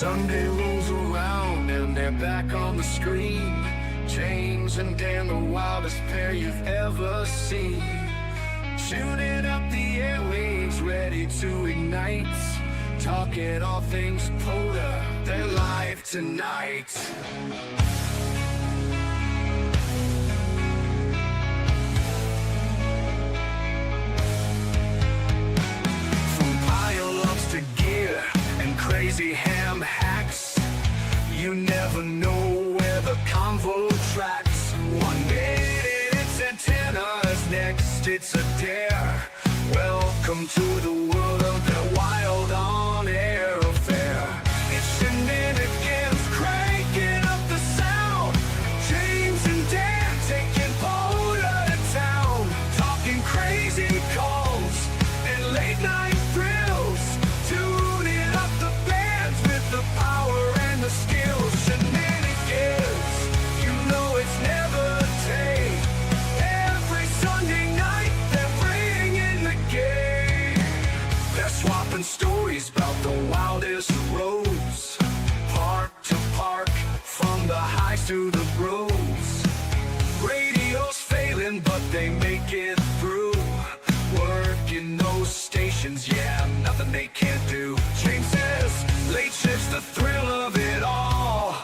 Sunday rolls around and they're back on the screen. James and Dan, the wildest pair you've ever seen. Shooting up the airwaves, ready to ignite. Talking all things Polar, they're live tonight. From pile-ups to gear and crazy ham hacks, you never know where the convo tracks. One minute it's antennas, next it's a dare. Welcome to the world of the wild on-air affair. It's Shenanigans, cranking up the sound. James and Dan taking Polar to town. Talking crazy calls and late-night thrills. Tuning up the bands with the power and the skills. Shenanigans, you know it's never take. Every Sunday night they're bringing the game. They're swapping stories about the wildest roads. Park to park, from the highs to the bros. Radio's failing, but they make it through. Working those stations, yeah, nothing they can't do. James says, late shift's the thrill of it all.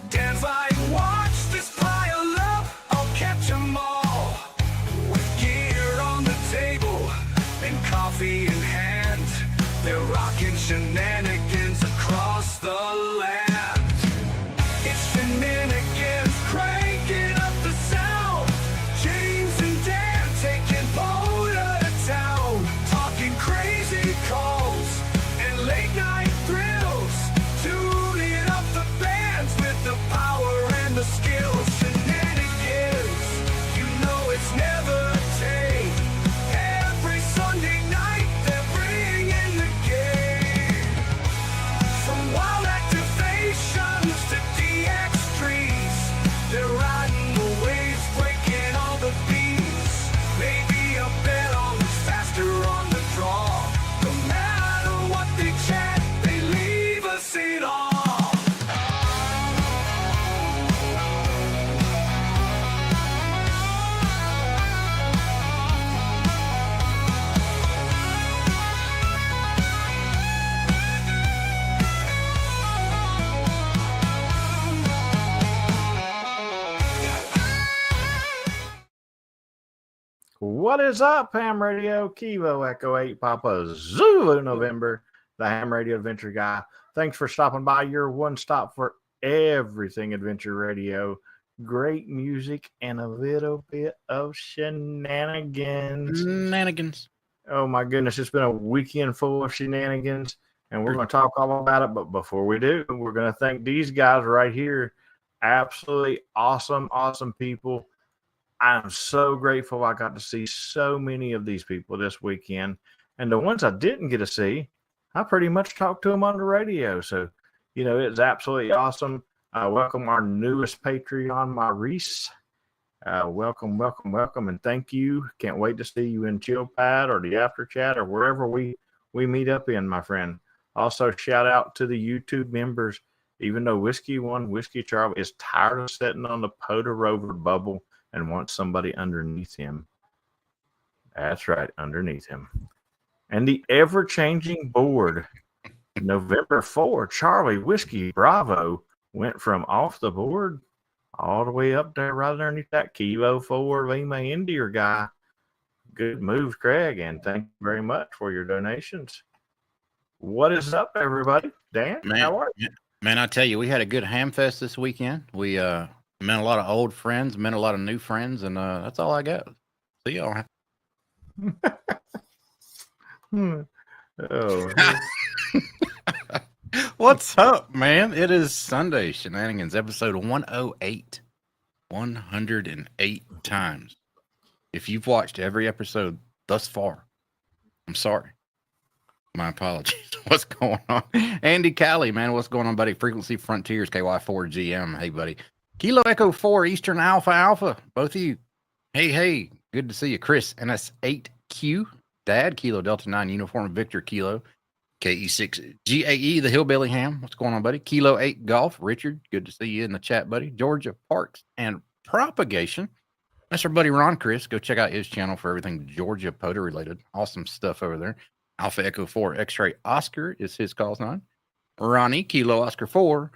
Dan's like, watch this pile up, I'll catch 'em all. With gear on the table and coffee in hand, they're rocking Shenanigans across the land. It's Shenanigans, cranking up the sound. James and Dan taking Polar to town. Talking crazy calls and late night thrills. Tuning up the bands with the power and the skills. Shenanigans, you know it's never take. Every Sunday night they're bringing the game. From wild activations to DX trees, they're riding the waves, breaking all the beats. Maybe a bet on who's faster on the draw. No matter what they chat, they leave us in awe. What is up, Ham Radio? Kilo Echo 8 Papa Zulu November, the Ham Radio Adventure Guy. Thanks for stopping by. Your one stop for everything Adventure Radio. Great music and a little bit of shenanigans. Shenanigans. Oh my goodness, it's been a weekend full of shenanigans, and we're going to talk all about it. But before we do, we're going to thank these guys right here. Absolutely awesome, awesome people. I'm so grateful I got to see so many of these people this weekend. And the ones I didn't get to see, I pretty much talked to them on the radio. So, you know, it's absolutely awesome. Welcome our newest Patreon, Maurice. Welcome, welcome, welcome, and thank you. Can't wait to see you in Chill Pad or the After Chat or wherever we meet up in, my friend. Also, shout out to the YouTube members. Even though Whiskey Charlie is tired of sitting on the Poda Rover bubble and wants somebody underneath him. That's right, underneath him. And the ever-changing board, November 4, Charlie Whiskey Bravo went from off the board all the way up there right underneath that Kilo 4 Lima Indier guy. Good move, Craig, and thank you very much for your donations. What is up, everybody? Dan, how are you? Man, I tell you, we had a good ham fest this weekend. We met a lot of old friends, met a lot of new friends, and that's all I got. See y'all. Oh. What's up, man? It is Sunday Shenanigans, episode 108. 108 times. If you've watched every episode thus far, I'm sorry. My apologies. What's going on? Andy Callie, man, what's going on, buddy? Frequency Frontiers, KY4GM. Hey, buddy. Kilo Echo 4, Eastern Alpha. Both of you. Hey. Good to see you. Chris, NS8Q. Dad, Kilo Delta 9, Uniform Victor Kilo. KE6 GAE, the Hillbilly Ham. What's going on, buddy? Kilo 8 Golf. Richard, good to see you in the chat, buddy. Georgia Parks and Propagation. That's our buddy Ron Chris. Go check out his channel for everything Georgia POTA related. Awesome stuff over there. Alpha Echo 4 X-Ray Oscar is his call sign. Ronnie, Kilo Oscar 4.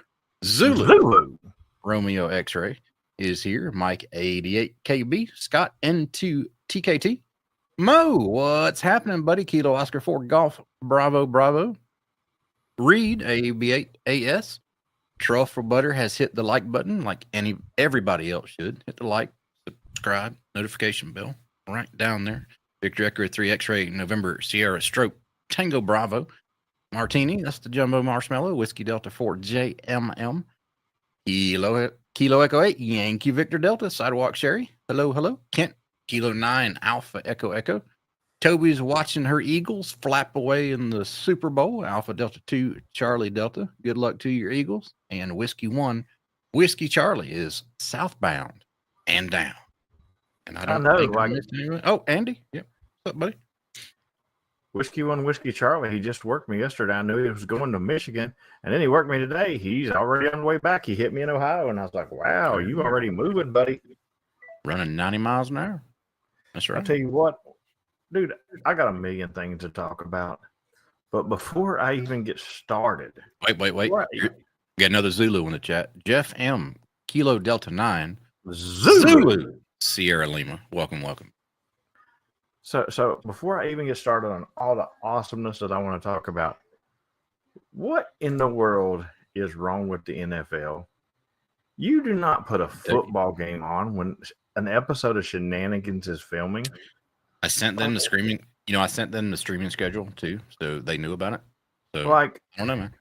Zulu. Romeo X-Ray is here. Mike 88 KB. Scott N2 TKT. Mo, what's happening, buddy? Kilo Oscar 4 Golf. Bravo. Reed AB8 AS. Truffle Butter has hit the like button like everybody else should. Hit the like, subscribe, notification bell right down there. Victor Echo 3 X-Ray November Sierra Stroke Tango Bravo. Martini, that's the Jumbo Marshmallow. Whiskey Delta 4 JMM. Kilo Echo 8 Yankee Victor Delta Sidewalk Sherry. Hello. Kent Kilo 9 Alpha Echo. Toby's watching her Eagles flap away in the Super Bowl. Alpha Delta 2 Charlie Delta. Good luck to your Eagles. And Whiskey 1 Whiskey Charlie is southbound and down. And I don't think I missed anyone. Oh, Andy. Yep. What's up, buddy? Whiskey 1 Whiskey Charlie. He just worked me yesterday. I knew he was going to Michigan, and then he worked me today. He's already on the way back. He hit me in Ohio, and I was like, wow, you already moving, buddy. Running 90 miles an hour. That's right. I'll tell you what, dude, I got a million things to talk about. But before I even get started. Wait. We got another Zulu in the chat. Jeff M. Kilo Delta 9. Zulu. Sierra Lima. Welcome. So before I even get started on all the awesomeness that I want to talk about, what in the world is wrong with the NFL? You do not put a football game on when an episode of Shenanigans is filming. I sent them the streaming. I sent them the streaming schedule too, so they knew about it. So I don't know, man.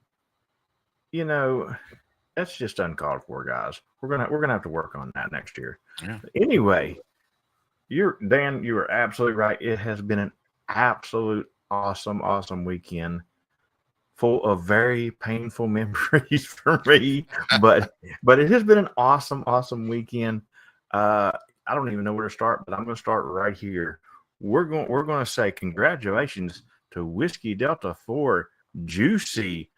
That's just uncalled for, guys. We're gonna have to work on that next year. Yeah. Anyway, Dan, you are absolutely right. It has been an absolute awesome weekend, full of very painful memories for me. But it has been an awesome weekend. I don't even know where to start, but I'm going to start right here. We're going to say congratulations to Whiskey Delta 4 Juicy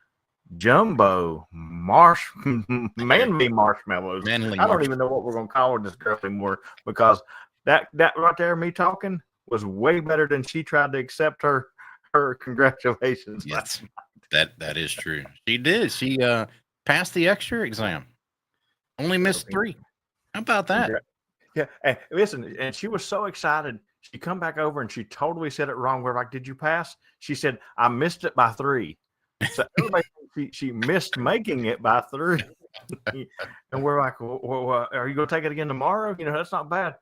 Jumbo Manly Marshmallows. I don't even know what we're going to call this girl anymore, because that right there, me talking, was way better than she tried to accept her congratulations. Yes, that is true. She did. She passed the extra exam. Only missed 3. How about that? Yeah. Hey, listen, and she was so excited. She come back over and she totally said it wrong. We're like, did you pass? She said, I missed it by 3. So everybody thinks she missed making it by 3. And we're like, well, are you going to take it again tomorrow? That's not bad.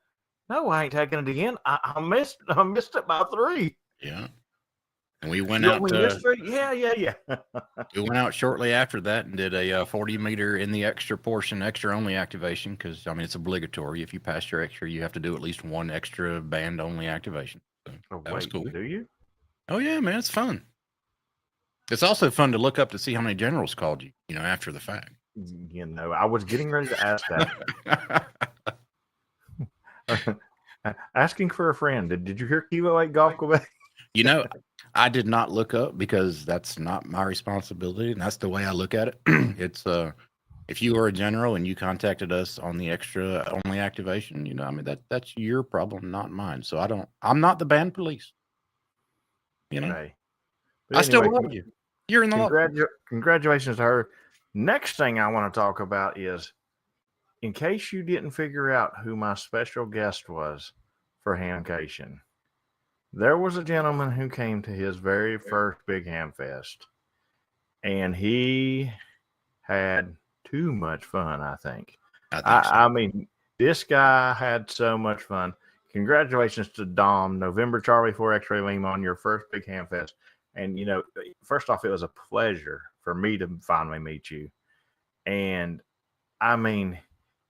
No, I ain't taking it again. I missed it by 3. Yeah. And we went out. Yeah. We went out shortly after that and did a 40-meter in the extra portion, extra only activation, because it's obligatory. If you pass your extra, you have to do at least one extra band only activation. So that was cool. Do you? Oh yeah, man, it's fun. It's also fun to look up to see how many generals called you, after the fact. I was getting ready to ask that. Asking for a friend. Did you hear Kilo 8 Golf Quebec? I did not look up because that's not my responsibility, and that's the way I look at it. It's if you are a general and you contacted us on the extra only activation, that's your problem, not mine. So I'm not the band police. Hey. I still love you. You're in the law. Congratulations to her. Next thing I want to talk about is, in case you didn't figure out who my special guest was for Hamcation, there was a gentleman who came to his very first Big Ham Fest, and he had too much fun, I think. I mean, this guy had so much fun. Congratulations to Dom, November Charlie 4 X-Ray Lima, on your first Big Ham Fest. And, first off, it was a pleasure for me to finally meet you. And, I mean,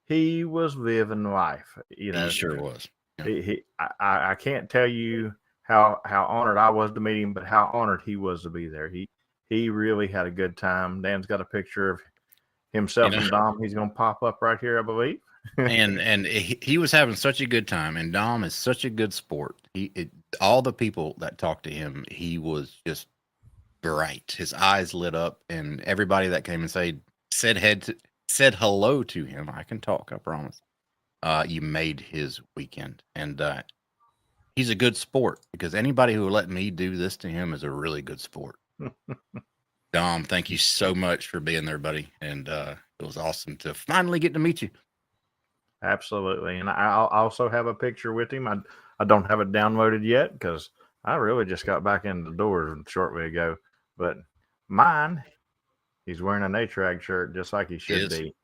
he was living life. He sure was. Yeah. I can't tell you how honored I was to meet him, but how honored he was to be there. He really had a good time. Dan's got a picture of himself and Dom. He's going to pop up right here, I believe. and he was having such a good time, and Dom is such a good sport. All the people that talked to him, he was just bright. His eyes lit up, and everybody that came and said hello to him. I can talk, I promise. You made his weekend, and he's a good sport, because anybody who will let me do this to him is a really good sport. Dom, thank you so much for being there, buddy, and it was awesome to finally get to meet you. Absolutely. And I also have a picture with him. I don't have it downloaded yet because I really just got back in the doors shortly ago. But mine, he's wearing an A-Trag shirt just like he should be.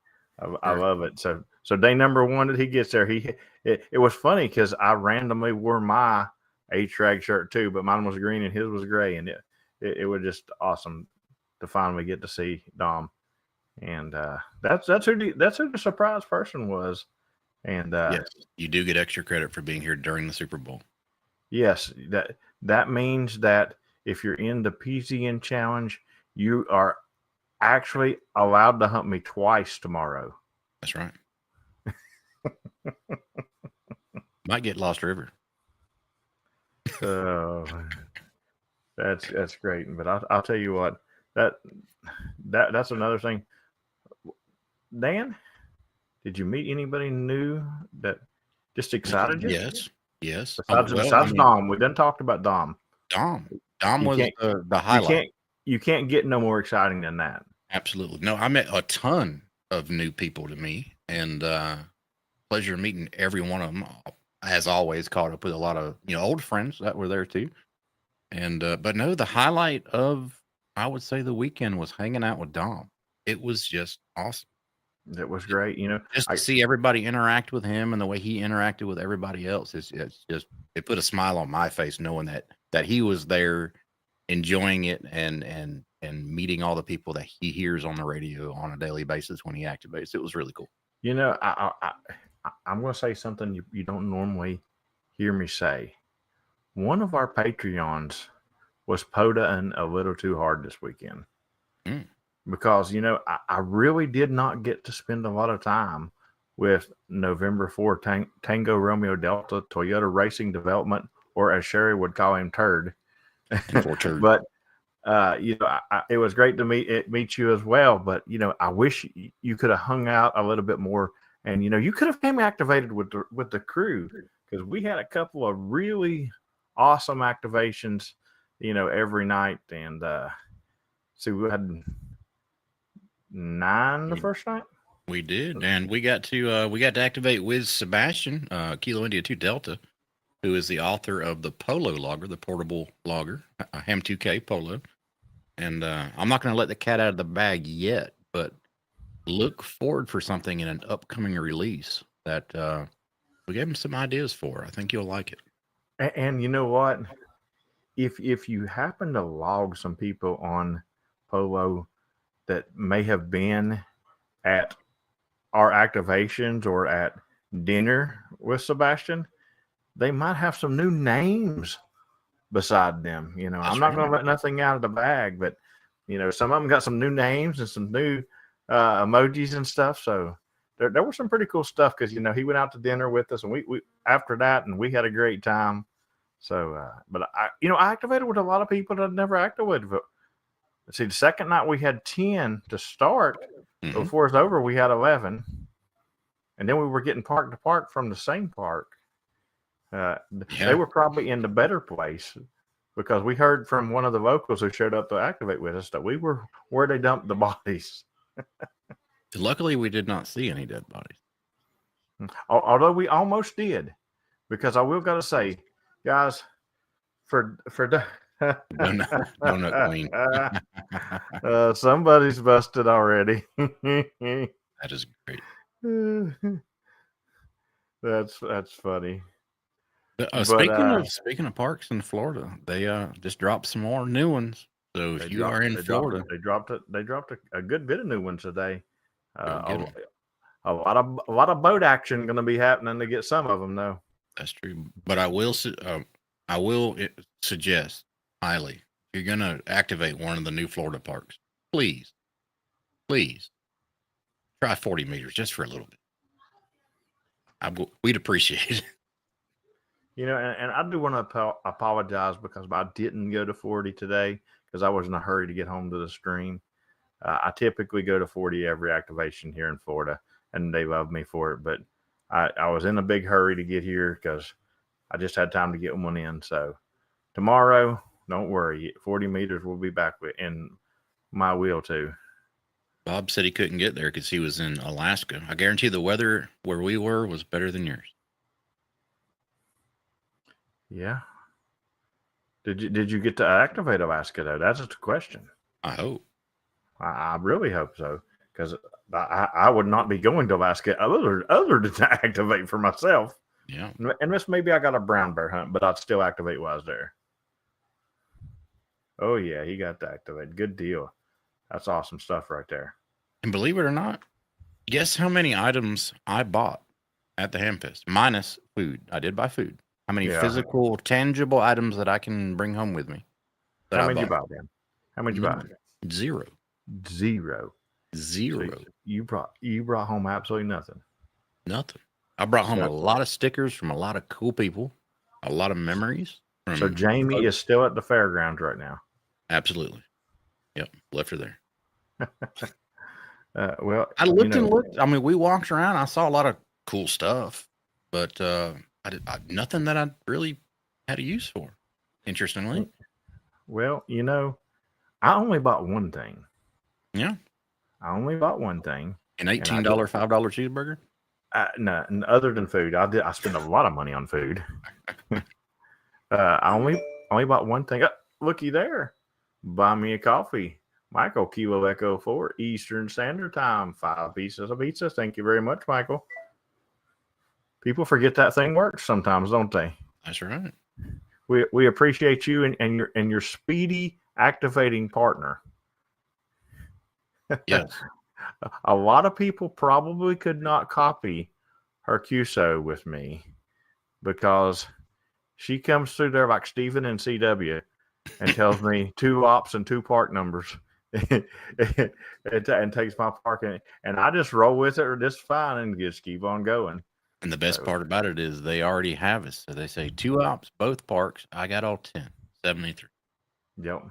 I love it. So day number one that he gets there, it was funny because I randomly wore my A-Trag shirt too, but mine was green and his was gray, and it was just awesome to finally get to see Dom. And that's who the surprise person was. And yes, you do get extra credit for being here during the Super Bowl. Yes, that means that if you're in the PZN challenge, you are actually allowed to hunt me twice tomorrow. That's right. Might get Lost River. Oh, that's great. But I'll tell you what, that's another thing. Dan, did you meet anybody new that just excited you? Yes. Besides Dom, we done talked about Dom. Dom was the highlight. You can't get no more exciting than that. Absolutely. No, I met a ton of new people to me, and pleasure meeting every one of them. As always, caught up with a lot of old friends that were there too. And but no, the highlight of, I would say, the weekend was hanging out with Dom. It was just awesome. It was great, just to see everybody interact with him and the way he interacted with everybody else. It put a smile on my face knowing that he was there, enjoying it, and meeting all the people that he hears on the radio on a daily basis when he activates. It was really cool. I'm going to say something you don't normally hear me say. One of our Patreons was POTA-ing a little too hard this weekend. Because, I really did not get to spend a lot of time with November 4 Tango Romeo Delta Toyota Racing Development, or as Sherry would call him, Turd. But, it was great to meet you as well. But, I wish you could have hung out a little bit more. And, you could have came activated with the crew, because we had a couple of really awesome activations, every night. And so we had 9 the first night. We did, and we got to activate with Sebastian, Kilo India 2 Delta, who is the author of the Polo Logger, the portable logger, Ham 2K Polo. And I'm not going to let the cat out of the bag yet, but look forward for something in an upcoming release that we gave him some ideas for. I think you'll like it. And you know what? If you happen to log some people on Polo that may have been at our activations or at dinner with Sebastian, they might have some new names beside them. I'm not going to let nothing out of the bag, but some of them got some new names and some new emojis and stuff. So there was some pretty cool stuff, because he went out to dinner with us, and we after that, and we had a great time. So but I activated with a lot of people that I'd never activated with. See, the second night we had 10 to start. Before it's over, we had 11, and then we were getting park to park from the same park. They were probably in the better place, because we heard from one of the locals who showed up to activate with us that we were where they dumped the bodies. Luckily, we did not see any dead bodies. Although we almost did, because I will got to say, guys, for Donut Queen. Somebody's busted already. That is great. That's funny. Speaking of parks in Florida, they just dropped some more new ones. So if you are in Florida, they dropped a good bit of new ones today. A lot of boat action going to be happening to get some of them, though. That's true. But I will suggest highly, if you're going to activate one of the new Florida parks, please try 40 meters just for a little bit. We'd appreciate it. And I do want to apologize, because I didn't go to 40 today, because I was in a hurry to get home to the stream. I typically go to 40 every activation here in Florida, and they love me for it. But I was in a big hurry to get here because I just had time to get one in. So tomorrow, don't worry, 40 meters will be back in my wheel too. Bob said he couldn't get there because he was in Alaska. I guarantee the weather where we were was better than yours. Yeah. Did you get to activate Alaska though? That's the question. I hope. I really hope so, because I would not be going to Alaska other than to activate for myself. Yeah. Unless maybe I got a brown bear hunt, but I'd still activate while I was there. Oh yeah, he got to activate. Good deal. That's awesome stuff right there. And believe it or not, guess how many items I bought at the Hamfest, minus food. I did buy food. How many physical, tangible items that I can bring home with me? How many did you buy, Dan? How many did you buy? Zero. So you brought home absolutely nothing. Nothing. I brought home a lot of stickers from a lot of cool people, a lot of memories. So Jamie is still at the fairgrounds right now. Absolutely. Yep. Left her there. Well, I looked and looked. I mean, we walked around. I saw a lot of cool stuff, but nothing that I really had a use for. Interestingly. Well, I only bought one thing. Yeah. I only bought one thing. An $18 $5 cheeseburger? No, other than food. I spent a lot of money on food. I only bought one thing. Looky there. Buy me a coffee. Michael, Kilo Echo 4, Eastern Standard Time, 5 pieces of pizza. Thank you very much, Michael. People forget that thing works sometimes, don't they? That's right. We appreciate you and your speedy activating partner. Yes. A lot of people probably could not copy her QSO with me because she comes through there like Steven and CW and tells me 2 ops and 2 park numbers and takes my parking, and I just roll with it or just fine and just keep on going. And the best part about it is they already have it. So they say 2 ops, both parks. I got all 10, 73. Yep.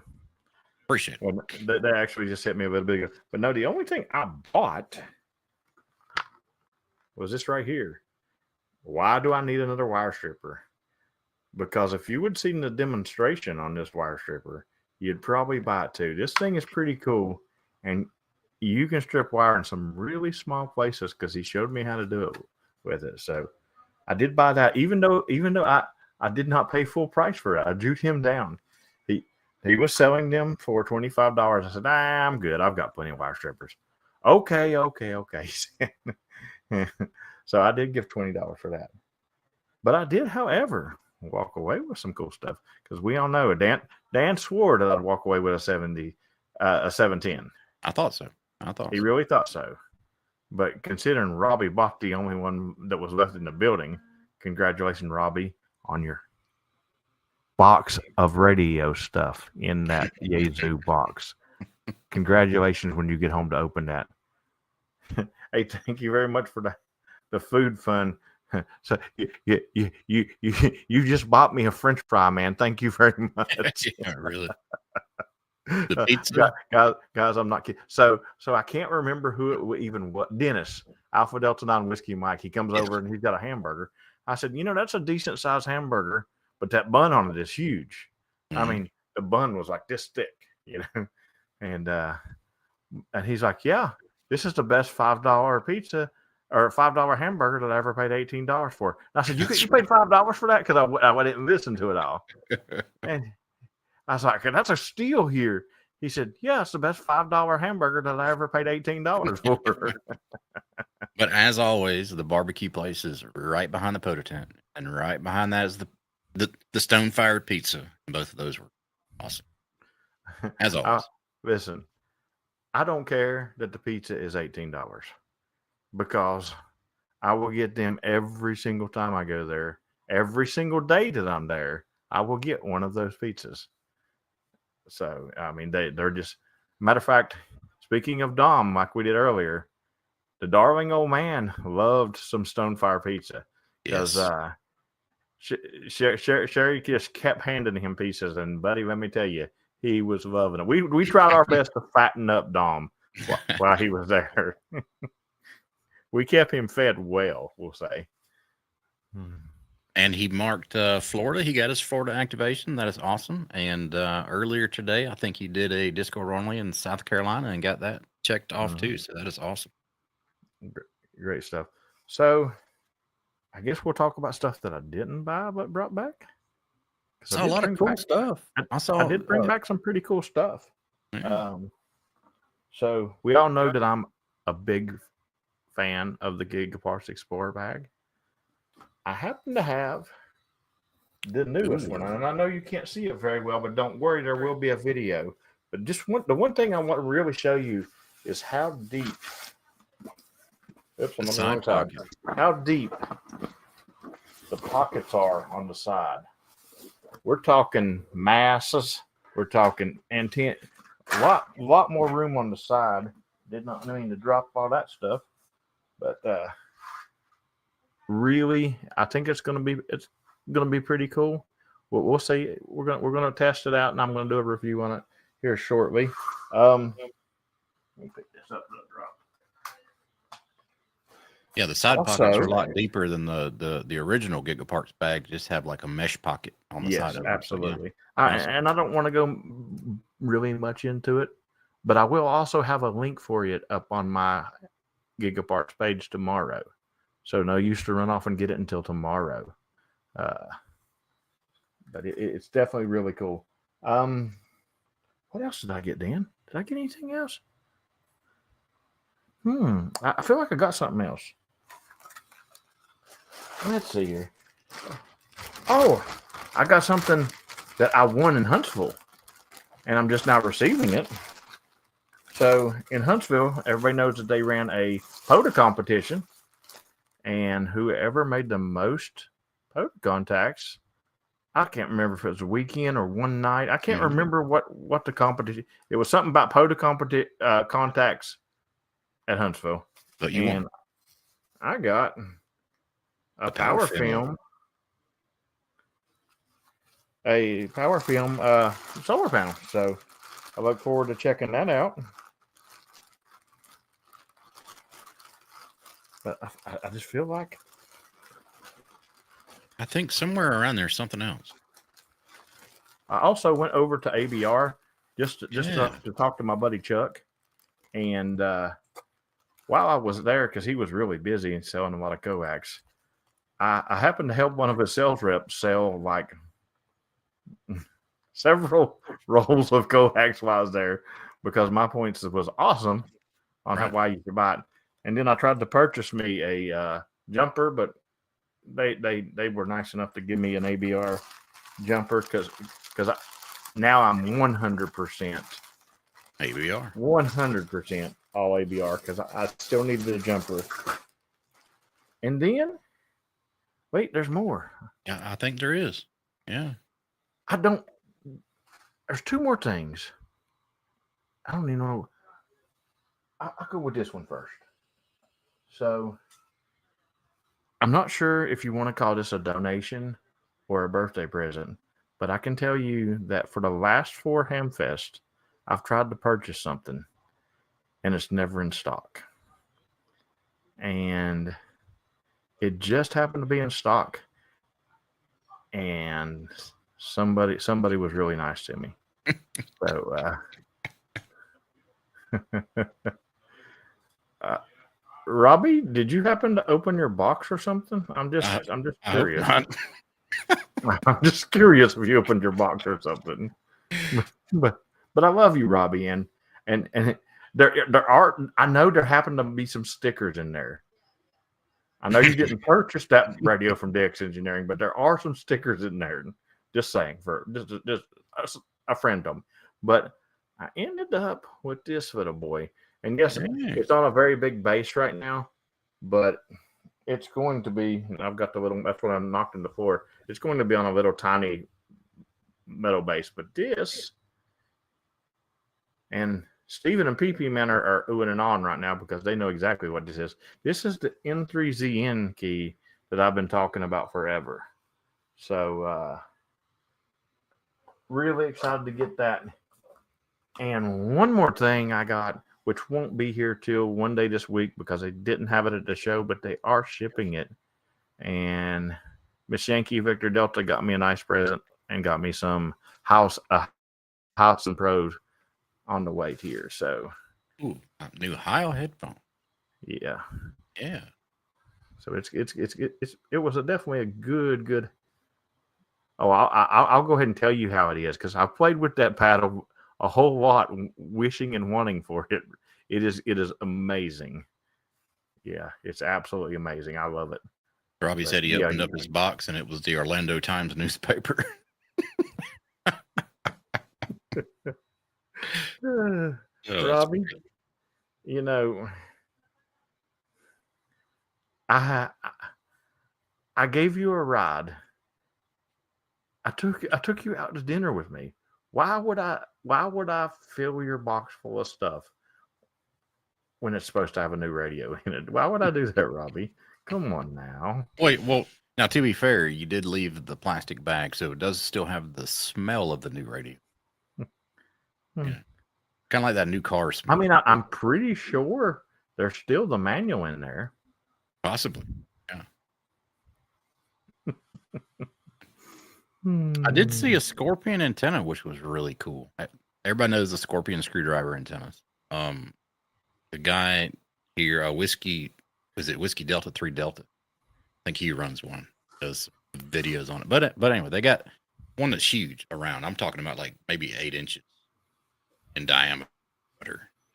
Appreciate it. Well, they actually just hit me a little bit ago. But no, the only thing I bought was this right here. Why do I need another wire stripper? Because if you would seen the demonstration on this wire stripper, you'd probably buy it too. This thing is pretty cool, and you can strip wire in some really small places because he showed me how to do it with it. So I did buy that, even though I did not pay full price for it. I juked him down. He was selling them for $25. I said, I'm good. I've got plenty of wire strippers. Okay. So I did give $20 for that. But I did, however, walk away with some cool stuff because we all know Dan swore that I'd walk away with a 710. I thought so. He really thought so. But considering Robbie bought the only one that was left in the building, congratulations, Robbie, on your box of radio stuff in that Yazoo box. Congratulations when you get home to open that. Hey, thank you very much for the food fund. So you just bought me a French fry, man. Thank you very much. Yeah, really. The pizza, guys, I'm not kidding. So I can't remember who it even what. Dennis, Alpha Delta 9 Whiskey Mike. He comes over and he's got a hamburger. I said, that's a decent sized hamburger, but that bun on it is huge. Mm-hmm. I mean, the bun was like this thick, and he's like, yeah, this is the best $5 pizza or $5 hamburger that I ever paid $18 for. And I said, you paid $5 for that? Because I didn't listen to it all. And I was like, that's a steal here. He said, yeah, it's the best $5 hamburger that I ever paid $18 for. But as always, the barbecue place is right behind the Poto tent. And right behind that is the stone-fired pizza. Both of those were awesome. As always. Listen, I don't care that the pizza is $18 because I will get them every single time I go there. Every single day that I'm there, I will get one of those pizzas. So, I mean, they're just, matter of fact, speaking of Dom, like we did earlier, the darling old man loved some Stonefire pizza because Sherry just kept handing him pieces. And, buddy, let me tell you, he was loving it. We tried our best to fatten up Dom while he was there. We kept him fed well, we'll say. And he marked Florida. He got his Florida activation. That is awesome. And earlier today, I think he did a disco runway in South Carolina and got that checked off too. So that is awesome. Great stuff. So I guess we'll talk about stuff that I didn't buy but brought back. I saw a lot of cool stuff. I did bring back some pretty cool stuff. Yeah. So we all know that I'm a big fan of the Gigaparts Explorer bag. I happen to have the newest one, and I know you can't see it very well, but don't worry, there will be a video. But the one thing I want to really show you is how deep. Oops, I'm on the wrong side. How deep the pockets are on the side. We're talking masses. We're talking antenna. A lot more room on the side. Did not mean to drop all that stuff, but really, I think it's gonna be pretty cool. We'll see. We're gonna test it out, and I'm gonna do a review on it here shortly. Let me pick this up and drop. Yeah, the side pockets are a lot deeper than the original Gigaparts bag. Just have like a mesh pocket on the side of it. Absolutely. So, yeah. And I don't want to go really much into it, but I will also have a link for you up on my Gigaparts page tomorrow. So no use to run off and get it until tomorrow. But it's definitely really cool. What else did I get, Dan? Did I get anything else? I feel like I got something else. Let's see here. Oh, I got something that I won in Huntsville, and I'm just now receiving it. So in Huntsville, everybody knows that they ran a POTA competition, and whoever made the most POTA contacts, I can't remember if it was a weekend or one night. I can't remember what the competition. It was something about POTA contacts at Huntsville. But you won. I got a power film, solar panel. So I look forward to checking that out. But I just feel like I think somewhere around there's something else. I also went over to ABR just to talk to my buddy Chuck, and while I was there, because he was really busy and selling a lot of coax, I happened to help one of his sales reps sell like several rolls of coax while I was there, because my points was awesome on why you could buy it. And then I tried to purchase me a jumper, but they were nice enough to give me an ABR jumper because now I'm 100% ABR. 100% all ABR because I still needed a jumper. And then, wait, there's more. Yeah, I think there is. Yeah. There's two more things. I don't even know. I'll go with this one first. So, I'm not sure if you want to call this a donation or a birthday present, but I can tell you that for the last 4 Hamfest, I've tried to purchase something, and it's never in stock. And it just happened to be in stock, and somebody was really nice to me. So, Robbie, did you happen to open your box or something? I'm just curious. I'm just curious if you opened your box or something. But I love you, Robbie, and there are. I know there happen to be some stickers in there. I know you didn't purchase that radio from DX Engineering, but there are some stickers in there. Just saying, for just a friend of them. But I ended up with this for the boy. And yes, it's on a very big base right now, but it's going to be, I've got the little, that's what I knocked in the floor. It's going to be on a little tiny metal base. But this, and Steven and PP Man are oohing and on right now because they know exactly what this is. This is the N3ZN key that I've been talking about forever. So, really excited to get that And one more thing I got, which won't be here till one day this week because they didn't have it at the show, but they are shipping it. And Miss Yankee Victor Delta got me a nice present and got me some House and Pros on the way here. So, Ooh, a new Heil headphone. yeah. Yeah. So it was definitely a good. Oh, I'll go ahead and tell you how it is because I've played with that paddle a whole lot, wishing and wanting for it. It is amazing. Yeah, it's absolutely amazing. I love it. Robbie said he opened up his box and it was the Orlando Times newspaper. Robbie, you know, I gave you a ride. I took you out to dinner with me. Why would I fill your box full of stuff when it's supposed to have a new radio in it? Why would I do that, Robbie? Come on now. Wait, well, now to be fair, you did leave the plastic bag, so it does still have the smell of the new radio. Yeah. Kind of like that new car smell. I mean, I'm pretty sure there's still the manual in there. Possibly. Yeah. I did see a Scorpion antenna, which was really cool. Everybody knows the Scorpion screwdriver antennas. The guy here, Whiskey Delta 3 Delta. I think he runs one, does videos on it. But anyway, they got one that's huge around. I'm talking about like maybe 8 inches in diameter.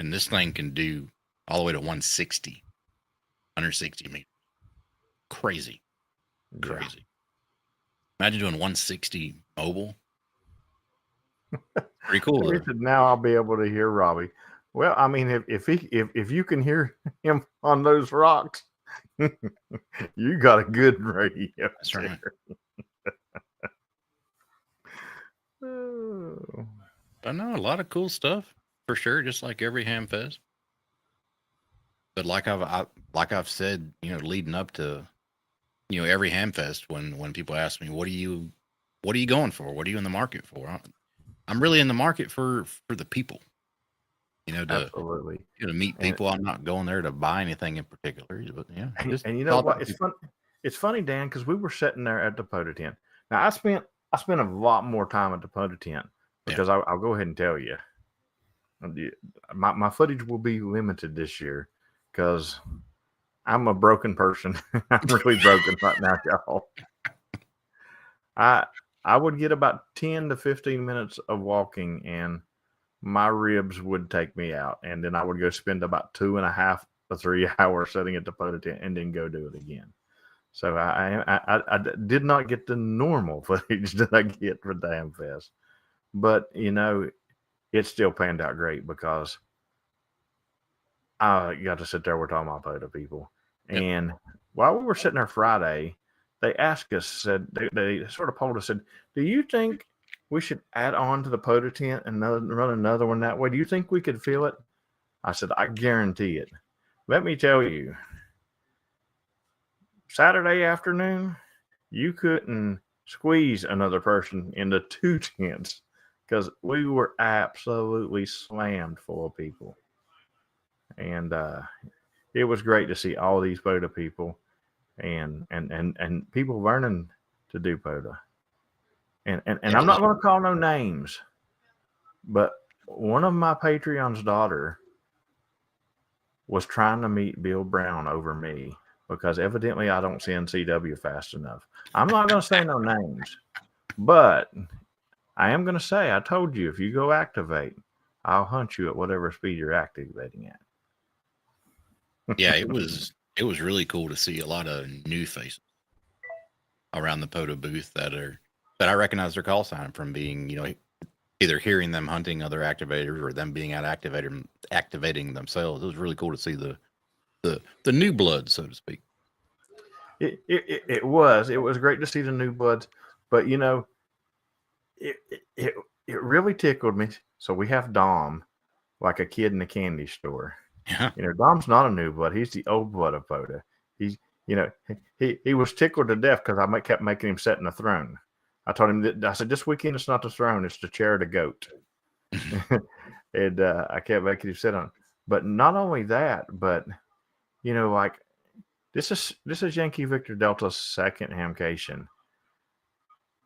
And this thing can do all the way to 160 meters. Crazy. Yeah. Imagine doing 160 mobile. Pretty cool. Now I'll be able to hear Robbie. Well, I mean, if you can hear him on those rocks, you got a good radio. That's right. Oh. I know a lot of cool stuff for sure, just like every ham fest. But like I've said, leading up to every ham fest, when people ask me, what are you going for? What are you in the market for? I'm really in the market for the people. Absolutely. To meet people. I'm not going there to buy anything in particular, but yeah. And you know what? It's fun. It's funny, Dan, because we were sitting there at the Poda tent. Now I spent a lot more time at the Poda tent because I'll go ahead and tell you, my footage will be limited this year because I'm a broken person. I'm really broken right now, y'all. I would get about 10 to 15 minutes of walking and my ribs would take me out. And then I would go spend about 2.5 to 3 hours sitting at the Poda tent and then go do it again. So I did not get the normal footage that I get for Damn Fest. But, it still panned out great because I got to sit there with all my Poda people. Yep. And while we were sitting there Friday, they asked us, they sort of polled us, said, do you think we should add on to the Poda tent and run another one that way? Do you think we could feel it? I said, I guarantee it. Let me tell you, Saturday afternoon, you couldn't squeeze another person into 2 tents because we were absolutely slammed full of people. And it was great to see all these Poda people and people learning to do Poda. And I'm not going to call no names, but one of my Patreon's daughter was trying to meet Bill Brown over me because evidently I don't send CW fast enough. I'm not going to say no names, but I am going to say, I told you, if you go activate, I'll hunt you at whatever speed you're activating at. Yeah, it was really cool to see a lot of new faces around the Poda booth that I recognize their call sign from being, either hearing them hunting other activators or them being out activating themselves. It was really cool to see the new blood, so to speak. It was great to see the new bloods, but it really tickled me. So we have Dom like a kid in a candy store. Yeah. Dom's not a new blood. He's the old blood of Poda. He's, he was tickled to death because I kept making him sit in the throne. I told him I said, this weekend it's not the throne, it's the chair of the goat. and I kept making him sit on it. But not only that, but like this is Yankee Victor Delta's second hamcation.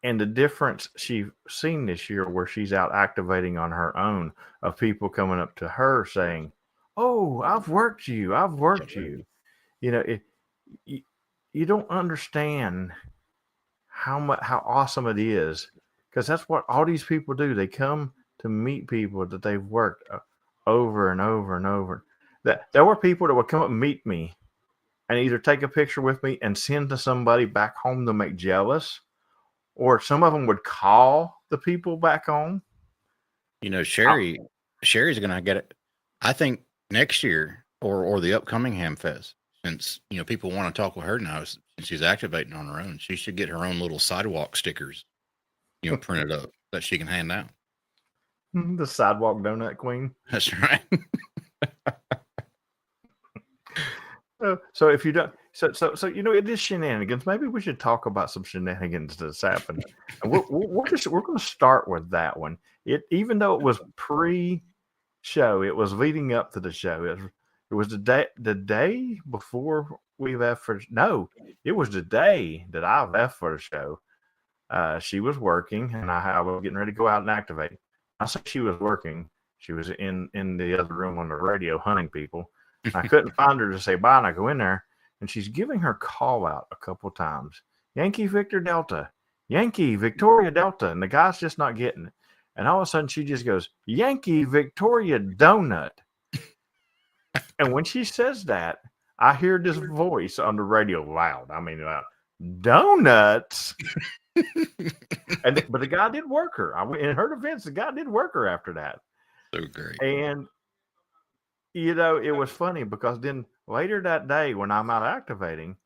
And the difference she's seen this year where she's out activating on her own of people coming up to her saying, "Oh, I've worked you. I've worked you." You, you don't understand how awesome it is, because that's what all these people do. They come to meet people that they've worked over and over and over. That there were people that would come up and meet me and either take a picture with me and send to somebody back home to make jealous, or some of them would call the people back home. Sherry's going to get it, I think, next year or the upcoming Hamfest. Since, people want to talk with her now, since she's activating on her own, she should get her own little sidewalk stickers, printed up that she can hand out. The sidewalk donut queen. That's right. So if you don't, so it is shenanigans. Maybe we should talk about some shenanigans that's happened. And we're going to start with that one. Even though it was pre-show, it was leading up to the show. It was the day before we left for it was the day that I left for the show. She was working, and I was getting ready to go out and activate. I said she was working. She was in the other room on the radio hunting people. I couldn't find her to say bye, and I go in there, and she's giving her call out a couple times. Yankee Victor Delta, Yankee Victoria Delta, and the guy's just not getting it. And all of a sudden, she just goes, Yankee Victoria Donut. And when she says that, I hear this voice on the radio loud. I mean, donuts. But the guy did work her. In her defense, the guy did work her after that. So great. And it was funny because then later that day when I'm out activating,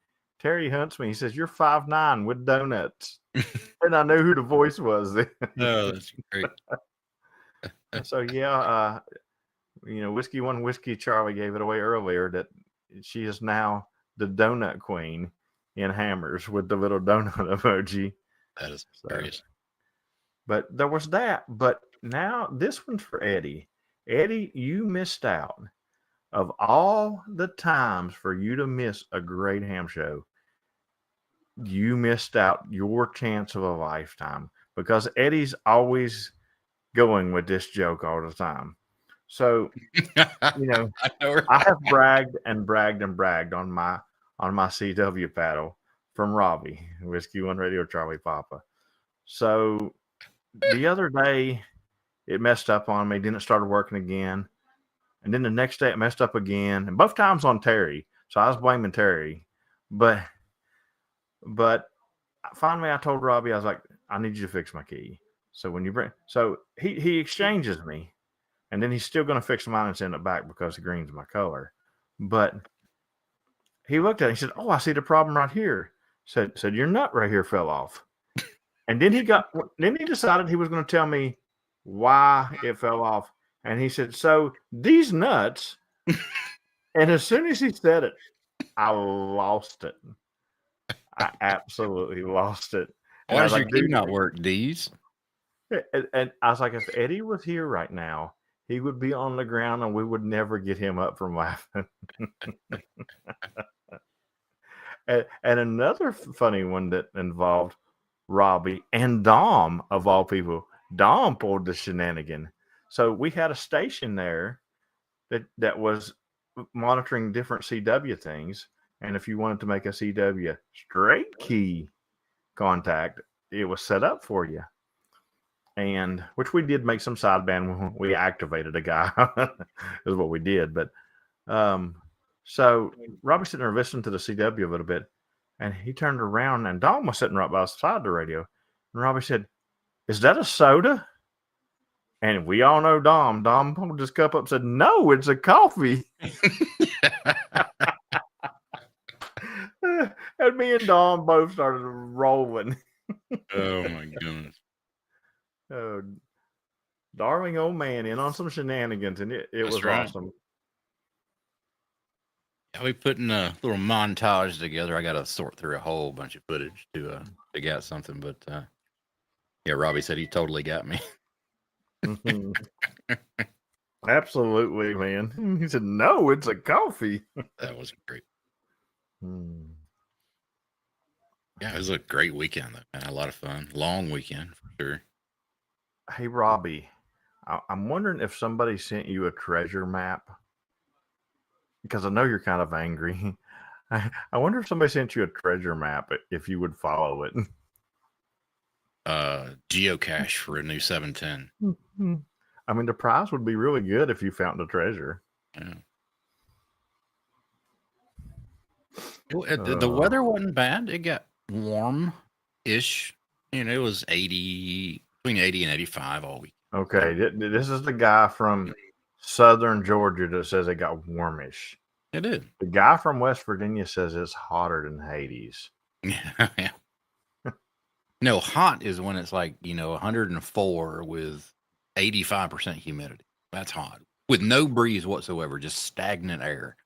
Terry hunts me. He says, "You're 5'9" with donuts," and I knew who the voice was. Oh, that's great. So yeah, Whiskey One Whiskey Charlie gave it away earlier that she is now the donut queen in Hammers with the little donut emoji. That is hilarious. But there was that. But now this one's for Eddie. Eddie, you missed out. Of all the times for you to miss a great ham show, you missed out your chance of a lifetime, because Eddie's always going with this joke all the time. So, I have bragged and bragged and bragged on my CW paddle from Robbie, Whiskey One Radio Charlie Papa. So the other day it messed up on me, then it started working again. And then the next day it messed up again, and both times on Terry. So I was blaming Terry. But finally I told Robbie, I was like, I need you to fix my key. So he exchanges me, and then he's still going to fix mine and send it back because the green's my color. But he looked at it and he said, "Oh, I see the problem right here." Said your nut right here fell off. And then he decided he was going to tell me why it fell off. And he said, "So these nuts," and as soon as he said it, I lost it. I absolutely lost it. And Why does your key not work, D's? And I was like, if Eddie was here right now, he would be on the ground and we would never get him up from laughing. And another funny one that involved Robbie and Dom, of all people. Dom pulled the shenanigan. So we had a station there that was monitoring different CW things. And if you wanted to make a CW straight key contact, it was set up for you. And which we did make some sideband when we activated a guy, is what we did. But so Robbie's sitting there listening to the CW a little bit, and he turned around, and Dom was sitting right beside the radio. And Robbie said, "Is that a soda?" And we all know Dom. Dom pulled his cup up and said, "No, it's a coffee." And me and Dom both started rolling. Oh, my goodness. Oh, darling old man in on some shenanigans, and it was right. awesome. Yeah, we putting a little montage together. I got to sort through a whole bunch of footage to get something, but yeah, Robbie said he totally got me. Absolutely, man. He said, "No, it's a coffee." That was great. Hmm. Yeah, it was a great weekend, though, man. A lot of fun. Long weekend, for sure. Hey, Robbie, I'm wondering if somebody sent you a treasure map because I know you're kind of angry. I wonder if somebody sent you a treasure map if you would follow it. Geocache for a new 710. I mean, the prize would be really good if you found a treasure. Yeah. The weather wasn't bad. It got warm-ish. It was 80, between 80 and 85 all week. Okay, this is the guy from southern Georgia that says it got warmish. It did. The guy from West Virginia says it's hotter than Hades. Yeah. No, hot is when it's like, 104 with 85% humidity. That's hot. With no breeze whatsoever, just stagnant air.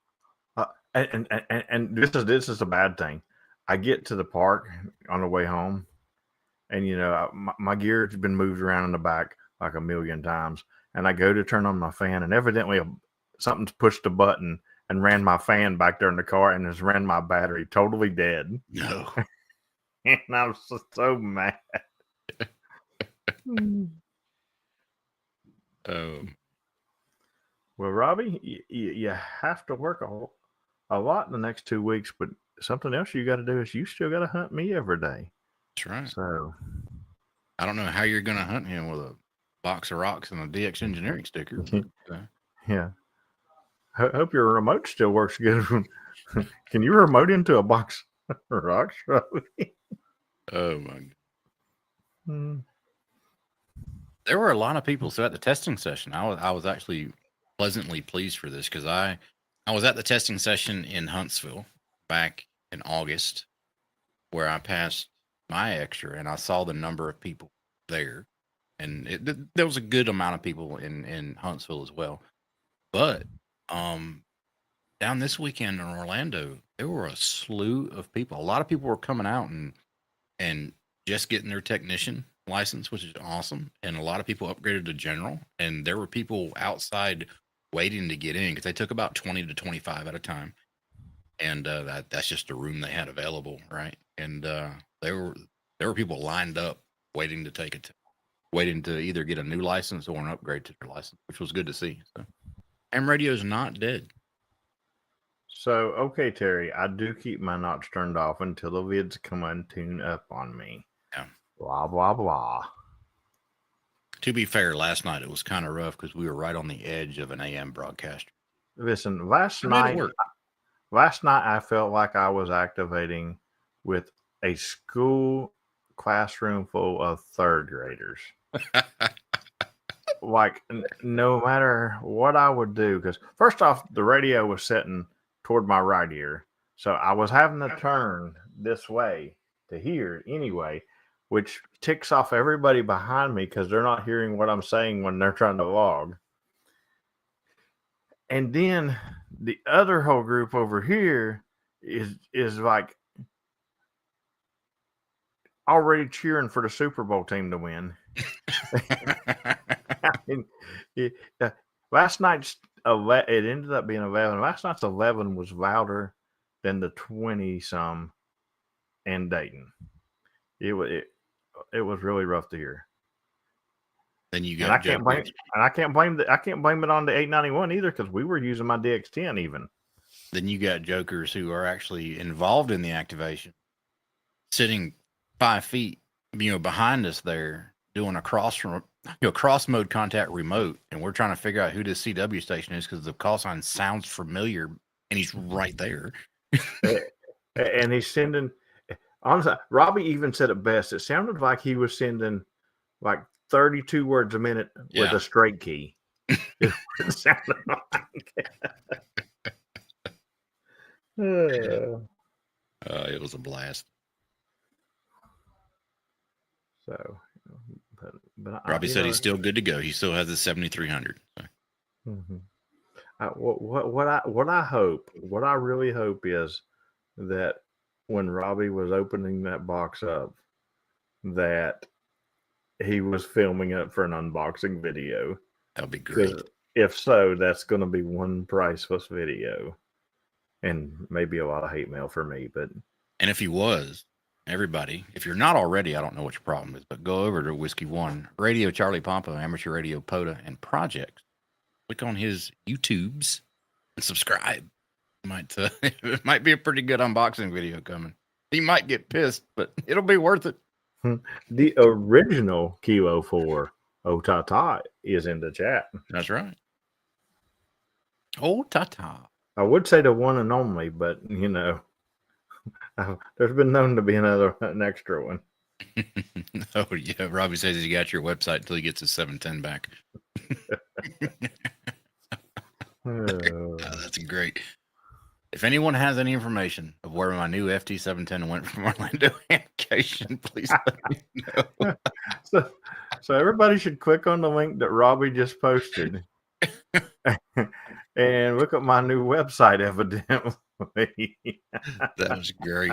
And this is a bad thing. I get to the park on the way home, and my gear has been moved around in the back like a million times, and I go to turn on my fan, and evidently something's pushed a button and ran my fan back there in the car, and has ran my battery totally dead. No. And I'm so mad. Well, Robbie, you have to work a lot in the next 2 weeks, but something else you got to do is you still got to hunt me every day. That's right. So I don't know how you're going to hunt him with a box of rocks and a DX engineering sticker. But, yeah. Hope your remote still works good. Can you remote into a box of rocks, Robbie? Oh my God. There were a lot of people. So at the testing session, I was actually pleasantly pleased for this because I was at the testing session in Huntsville back in August, where I passed my extra, and I saw the number of people there, and there was a good amount of people in Huntsville as well. But down this weekend in Orlando, there were a slew of people. A lot of people were coming out and just getting their technician license, which is awesome. And a lot of people upgraded to general, and there were people outside waiting to get in because they took about 20 to 25 at a time. And that's just the room they had available, right? And there were people lined up waiting to take it, waiting to either get a new license or an upgrade to their license, which was good to see. So, ham radio's not dead. So, okay, Terry, I do keep my notch turned off until the vids come and tune up on me. Yeah. Blah, blah, blah. To be fair, last night it was kind of rough because we were right on the edge of an AM broadcaster. Listen, last night I felt like I was activating with a school classroom full of third graders. Like, no matter what I would do, because first off, the radio was sitting toward my right ear, so I was having to turn this way to hear it anyway, which ticks off everybody behind me because they're not hearing what I'm saying when they're trying to log. And then the other whole group over here is like already cheering for the Super Bowl team to win. I mean, last night's it ended up being 11. Last night's 11 was louder than the 20-some in Dayton. It was really rough to hear. Then you got, and I can't blame it on the 891 either because we were using my DX10 even. Then you got jokers who are actually involved in the activation, sitting 5 feet, behind us there, doing a cross mode contact remote, and we're trying to figure out who this CW station is because the call sign sounds familiar, and he's right there. And he's sending. Honestly, Robbie even said it best. It sounded like he was sending like 32 words a minute with a straight key. It sounded like. It was a blast. So, but Robbie said he's still good to go. He still has the 7300. So. What I really hope is that when Robbie was opening that box up, that he was filming it for an unboxing video. That'd be great. if so, that's going to be one priceless video, and maybe a lot of hate mail for me. But And if he was, everybody, if you're not already, I don't know what your problem is, but go over to Whiskey One, Radio Charlie Pampa, Amateur Radio Poda, and Projects. Click on his YouTubes and subscribe. It might be a pretty good unboxing video coming. He might get pissed, but it'll be worth it. the original Kilo 4 Otata is in the chat. That's right. Oh, Tata. I would say the one and only, but you know, there's been known to be an extra one. Oh yeah, Robbie says he got your website until he gets his 710 back. Oh, that's great. If anyone has any information of where my new FT710 went from Orlando Vacation, please let me know. So everybody should click on the link that Robbie just posted and look at my new website, evidently. That was great.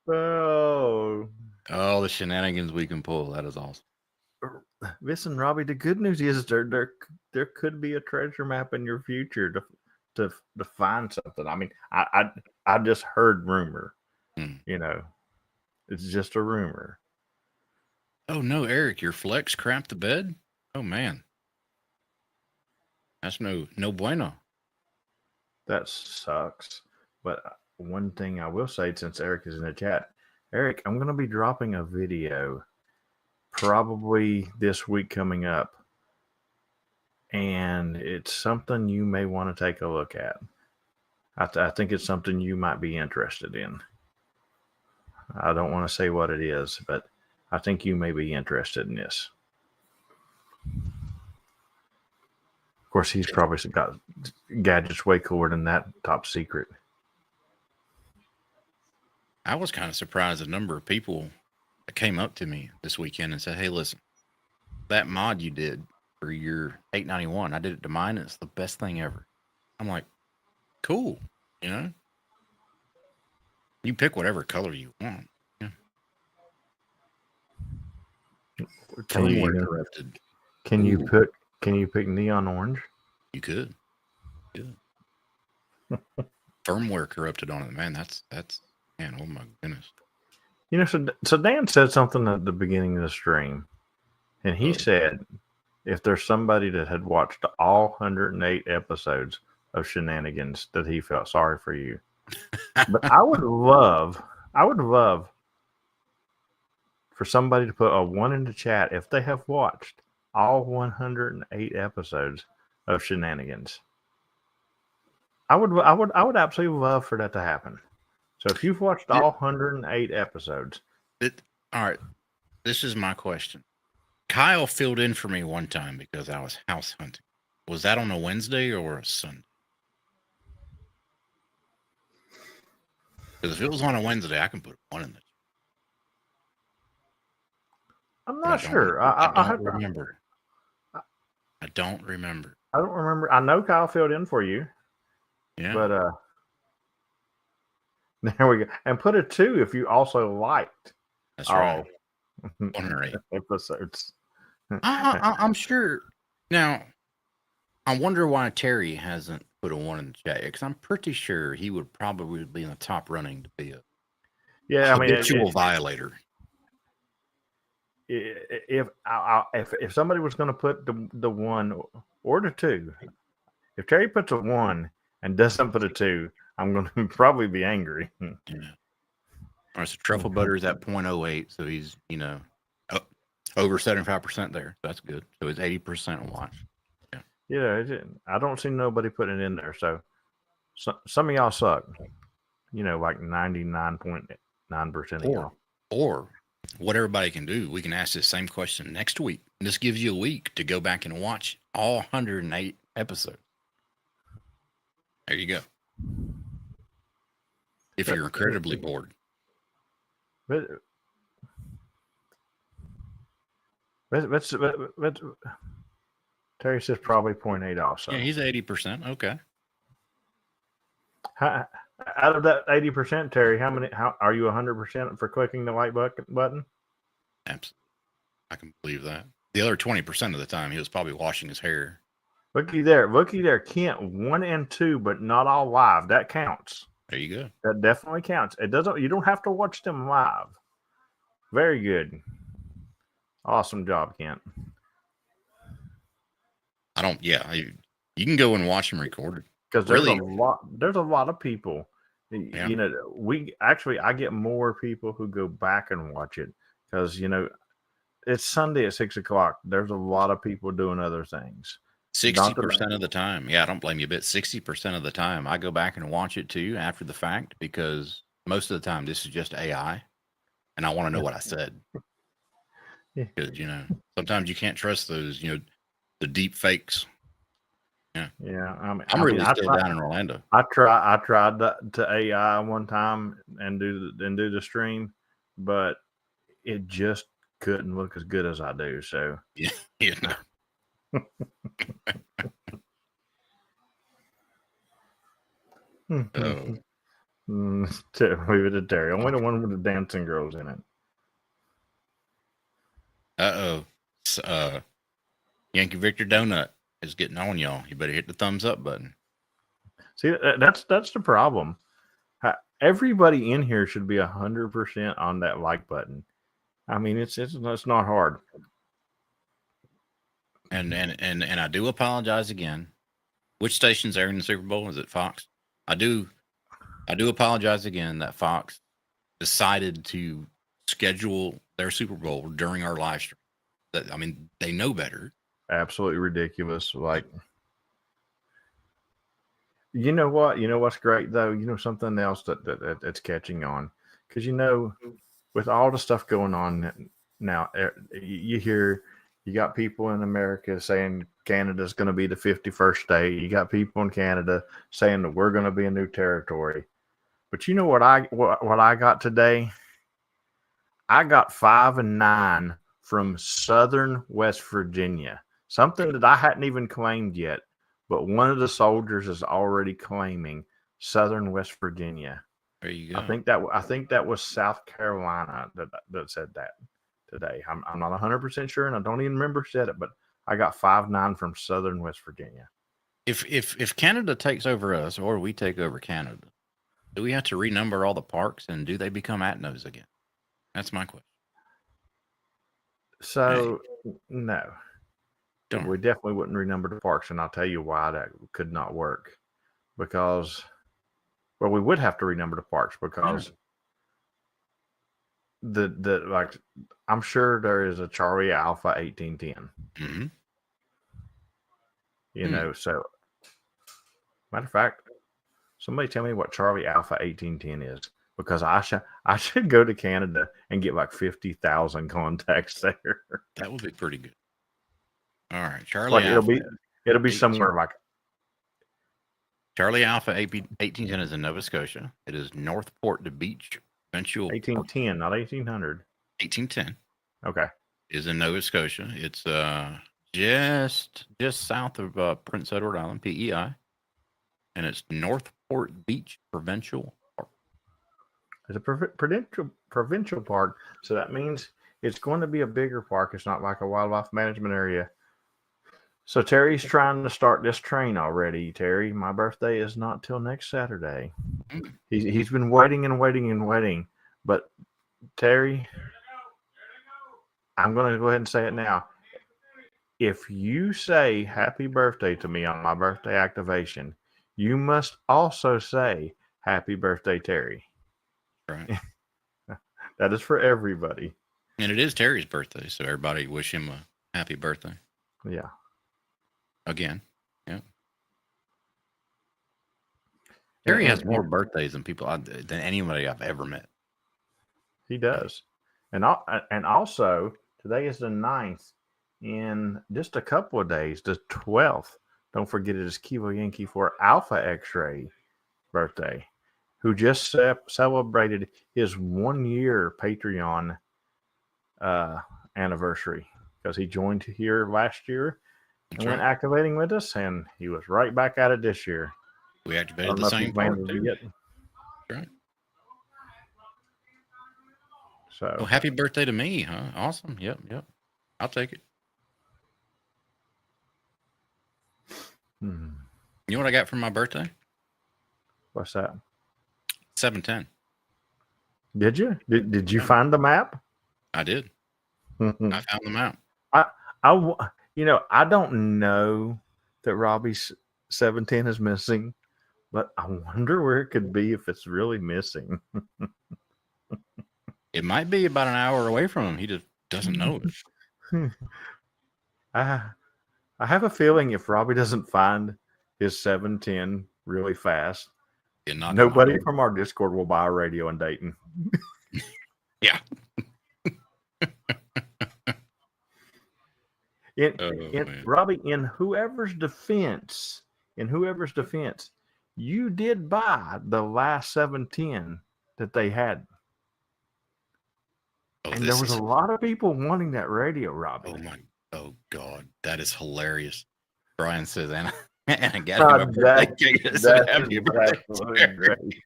Oh, the shenanigans we can pull. That is awesome. listen, Robbie, the good news is there could be a treasure map in your future to find something. I mean, I just heard rumor. You know, it's just a rumor. Oh no, Eric, your flex cramped the bed? Oh man. That's no bueno. That sucks. But one thing I will say, since Eric is in the chat, Eric, I'm going to be dropping a video probably this week coming up. And it's something you may want to take a look at. I think it's something you might be interested in. I don't want to say what it is, but I think you may be interested in this. Of course, he's probably got gadgets way cooler than that top secret. I was kind of surprised the number of people that came up to me this weekend and said, "Hey, listen, that mod you did for your 891, I did it to mine, and it's the best thing ever." I'm like, cool, you know? You pick whatever color you want. Yeah. Firmware corrupted. Can you pick neon orange? You could. Yeah. Firmware corrupted on it, man. That's man, oh my goodness. You know, so Dan said something at the beginning of the stream, and he said if there's somebody that had watched all 108 episodes of Shenanigans, that he felt sorry for you. But I would love for somebody to put a 1 in the chat if they have watched all 108 episodes of Shenanigans. I would absolutely love for that to happen. So if you've watched all 108 episodes, all right. This is my question. Kyle filled in for me one time because I was house hunting. Was that on a Wednesday or a Sunday? Because if it was on a Wednesday, I can put 1 in there. I'm not sure. I don't remember. I don't remember. I don't remember. I know Kyle filled in for you. Yeah. But there we go. And put a 2 if you also liked. That's right. 108 episodes. I'm sure. Now, I wonder why Terry hasn't put a 1 in the chat, because I'm pretty sure he would probably be in the top running to be a habitual violator. If somebody was going to put the 1 or the 2, if Terry puts a 1 and doesn't put a 2, I'm going to probably be angry. Yeah. All right, so truffle butter is at 0.08, so he's over 75% there. That's good. So it's 80% watch. Yeah, I don't see nobody putting it in there. So some of y'all suck. You know, like 99.9% of y'all. Or what everybody can do, we can ask this same question next week. And this gives you a week to go back and watch all 108 episodes. There you go. If you're incredibly bored. But Terry says probably 0.8 also. Yeah, he's 80%. Okay. Out of that 80%, Terry, how are you 100% for clicking the like button? Absolutely. I can believe that. The other 20% of the time, he was probably washing his hair. Looky there, Kent 1 and 2, but not all live. That counts. There you go. That definitely counts. It doesn't. You don't have to watch them live. Very good. Awesome job, Kent. I don't. Yeah, you can go and watch them recorded. Because Really? there's a lot of people. Yeah. You know, I get more people who go back and watch it because it's Sunday at 6:00. There's a lot of people doing other things. 60% of the time. Yeah, I don't blame you a bit. 60% of the time, I go back and watch it too after the fact because most of the time this is just AI, and I want to know what I said. Yeah. Because sometimes you can't trust those. The deep fakes. Yeah. Yeah, I'm really still down in Orlando. I tried to AI one time and do the stream, but it just couldn't look as good as I do. So Yeah. Oh. Leave it to Terry. Only the one with the dancing girls in it. Yankee Victor Donut is getting on y'all. You better hit the thumbs up button. See, that's the problem. Everybody in here should be 100% on that like button. I mean, it's not hard. And I do apologize again. Which station's airing the Super Bowl? Is it Fox? I do apologize again that Fox decided to schedule their Super Bowl during our live stream. I mean, they know better. Absolutely ridiculous. Like, you know what? You know what's great though? Something else that's catching on, because with all the stuff going on now, you got people in America saying Canada's going to be the 51st state. You got people in Canada saying that we're going to be a new territory. But you know what I got today? I got 5 and 9 from Southern West Virginia, something that I hadn't even claimed yet. But one of the soldiers is already claiming Southern West Virginia. There you go. I think that was South Carolina that said that today. I'm not 100% sure, and I don't even remember who said it, but I got 5-9 from Southern West Virginia. If Canada takes over us or we take over Canada, do we have to renumber all the parks, and do they become ATNOs again? That's my question. So, no. Don't. We definitely wouldn't renumber the parks, and I'll tell you why that could not work. Because, well, we would have to renumber the parks because I'm sure there is a Charlie Alpha 1810. Mm-hmm. So matter of fact, somebody tell me what Charlie Alpha 1810 is, because I should go to Canada and get like 50,000 contacts there. That would be pretty good. All right, Charlie Like Alpha. it'll be somewhere like Charlie Alpha 1810 is in Nova Scotia. It is Northport to Beach Provincial. 1810, not 1800. 1810. Okay. Is in Nova Scotia. It's just south of Prince Edward Island, PEI, and it's Northport Beach Provincial Park. It's a provincial park, so that means it's going to be a bigger park. It's not like a wildlife management area. So Terry's trying to start this train already. Terry, my birthday is not till next Saturday. He's been waiting and waiting and waiting. But Terry, I'm going to go ahead and say it now. If you say happy birthday to me on my birthday activation, you must also say happy birthday, Terry. Right. That is for everybody. And it is Terry's birthday, so everybody wish him a happy birthday. Yeah. Again. Yeah. Terry has more birthdays than anybody I've ever met. He does. And also, today is the 9th. In just a couple of days, the 12th, don't forget it is Kilo Yankee for Alpha X-Ray birthday, who just celebrated his 1-year Patreon anniversary, because he joined here last year and went activating with us, and he was right back at it this year. We activated the same part too. That's right. So, well, happy birthday to me, huh? Awesome. Yep. I'll take it. Hmm. You know what I got for my birthday? What's that? 710. Did you? Did you Yeah. find the map? I did. I, I found them out. I don't know that Robbie's 710 is missing, but I wonder where it could be if it's really missing. It might be about an hour away from him. He just doesn't know it. I have a feeling if Robbie doesn't find his 710 really fast, nobody from our Discord will buy a radio in Dayton. Yeah. Robbie, in whoever's defense, you did buy the last 710 that they had. And there was a lot of people wanting that radio, Robbie. Oh God, that is hilarious. Brian says, Anna got him a birthday cake. That's absolutely great.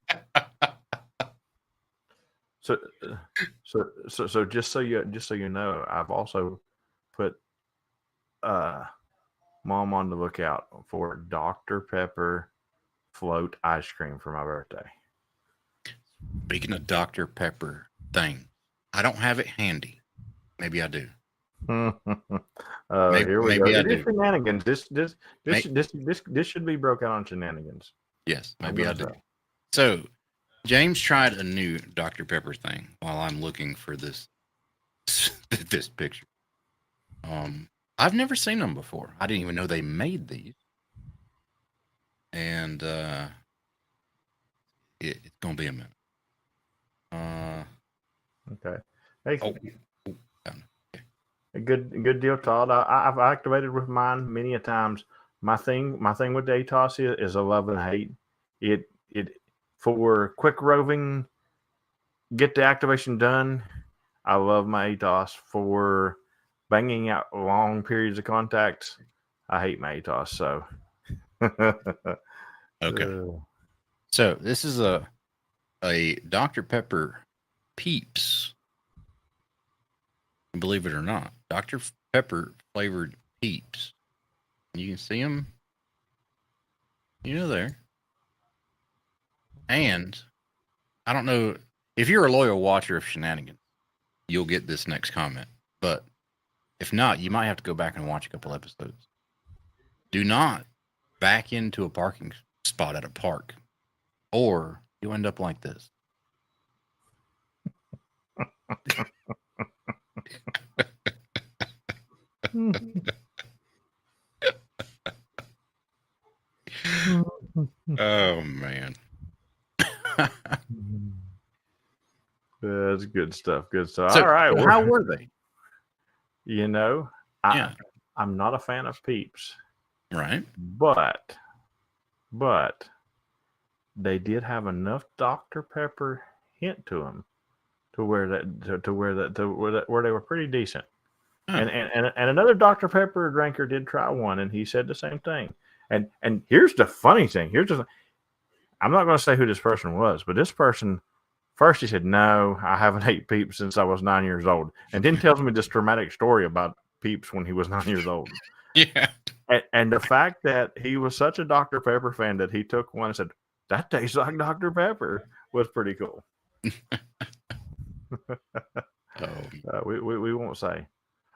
So just so you know, I've also put Mom on the lookout for Dr. Pepper float ice cream for my birthday. Speaking of Dr. Pepper thing, I don't have it handy. Maybe I do. Here we go. It is Shenanigans. This should be broken on Shenanigans. Yes, maybe I do. So James tried a new Dr. Pepper thing while I'm looking for this picture. I've never seen them before. I didn't even know they made these. And it's gonna be a minute. Okay. Hey, good deal, Todd. I've activated with mine many a times. My thing with the ATOS is a love and hate. It for quick roving, get the activation done. I love my ATOS. For banging out long periods of contacts, I hate my ATOS. So, okay. So this is a Dr. Pepper Peeps. Believe it or not, Dr. Pepper flavored Peeps. You can see them, there. And I don't know if you're a loyal watcher of Shenanigans, you'll get this next comment. But if not, you might have to go back and watch a couple episodes. Do not back into a parking spot at a park, or you'll end up like this. Oh man. That's good stuff. Good stuff. So, all right. How were they? I'm not a fan of Peeps. Right. But they did have enough Dr. Pepper hint to them where they were pretty decent. Huh. And another Dr. Pepper drinker did try one, and he said the same thing. And here's the funny thing. I'm not going to say who this person was, but this person first he said, "No, I haven't ate Peeps since I was 9 years old," and then tells me this dramatic story about Peeps when he was 9 years old. Yeah. And the fact that he was such a Dr. Pepper fan that he took one and said, "That tastes like Dr. Pepper," was pretty cool. We won't say.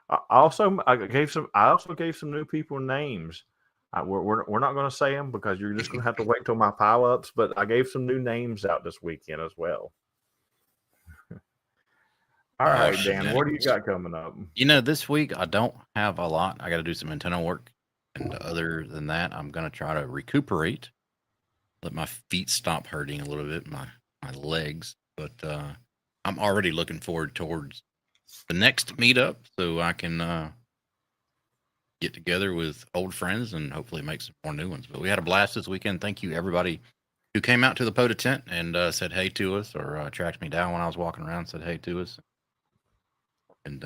I also gave some new people names. We're not going to say them because you're just going to have to wait till my pile ups. But I gave some new names out this weekend as well. All right, Dan, what do you got coming up? This week I don't have a lot. I got to do some antenna work, and other than that, I'm going to try to recuperate, let my feet stop hurting a little bit, my legs. But I'm already looking forward towards the next meetup, so I can get together with old friends and hopefully make some more new ones. But we had a blast this weekend. Thank you, everybody who came out to the POTA tent and said hey to us, or tracked me down when I was walking around, said hey to us, and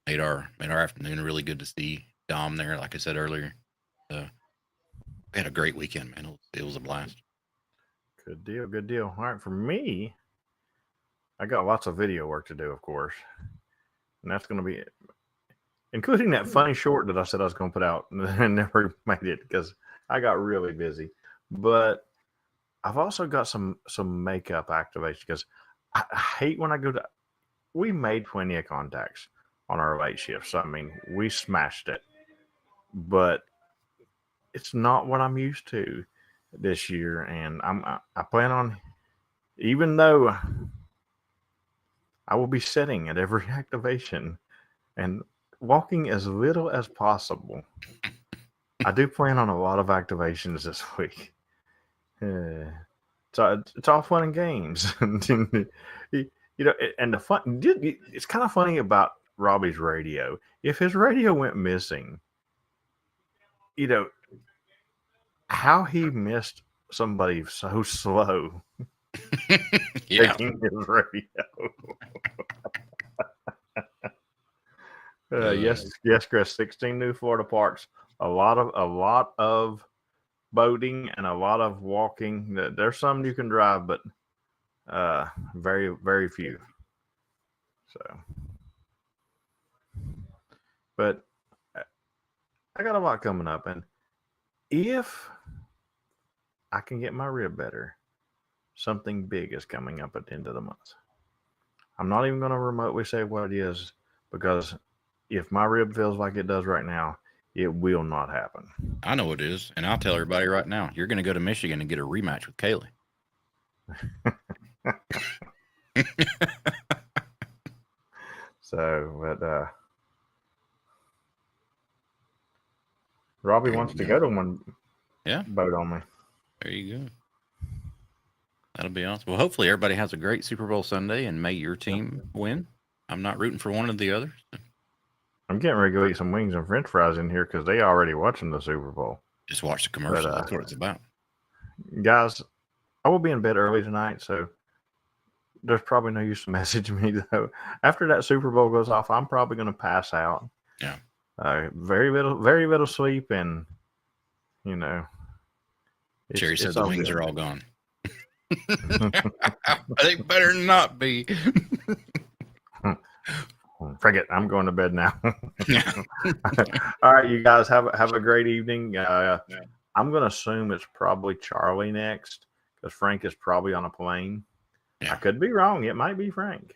made our afternoon really good to see Dom there. Like I said earlier, we had a great weekend, man. It was a blast. Good deal. All right, for me, I got lots of video work to do, of course, and that's going to be it. Including that funny short that I said I was going to put out and never made it because I got really busy. But I've also got some makeup activation because I hate when I go to. We made plenty of contacts on our late shifts. I mean, we smashed it, but it's not what I'm used to this year, and I plan on, even though I will be sitting at every activation and walking as little as possible. I do plan on a lot of activations this week. So it's all fun and games. You know, and the fun, it's kind of funny about Robbie's radio. If his radio went missing, you know, how he missed somebody so slow Yeah. taking his radio. Yes, Chris. 16 new Florida parks. A lot of boating and a lot of walking. There's some you can drive, but very, very few. So, but I got a lot coming up, and if I can get my rib better, something big is coming up at the end of the month. I'm not even going to remotely say what it is, because if my rib feels like it does right now, it will not happen. I know what it is, and I'll tell everybody right now. You're going to go to Michigan and get a rematch with Kaylee. So, but Robbie wants to go to one. Yeah, boat on me. There you go. That'll be awesome. Well, hopefully everybody has a great Super Bowl Sunday, and may your team win. I'm not rooting for one or the other. I'm getting ready to go eat some wings and French fries in here because they already watching the Super Bowl. Just watch the commercial. That's what it's about. Guys, I will be in bed early tonight, so there's probably no use to message me though. After that Super Bowl goes off, I'm probably going to pass out. Yeah. Very little sleep, and you know. Cherry said the wings are all gone. They better not be. Forget. I'm going to bed now. All right, you guys have a great evening. I'm going to assume it's probably Charlie next because Frank is probably on a plane. Yeah. I could be wrong. It might be Frank,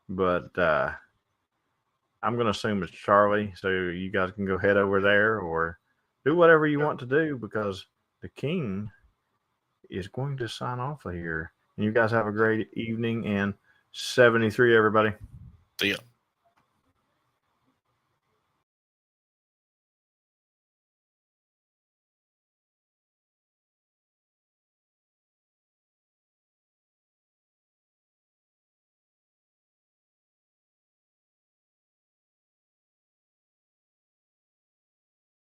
but I'm going to assume it's Charlie. So you guys can go head over there or do whatever you want to do because the King is going to sign off of here. And you guys have a great evening, and 73, everybody. See ya.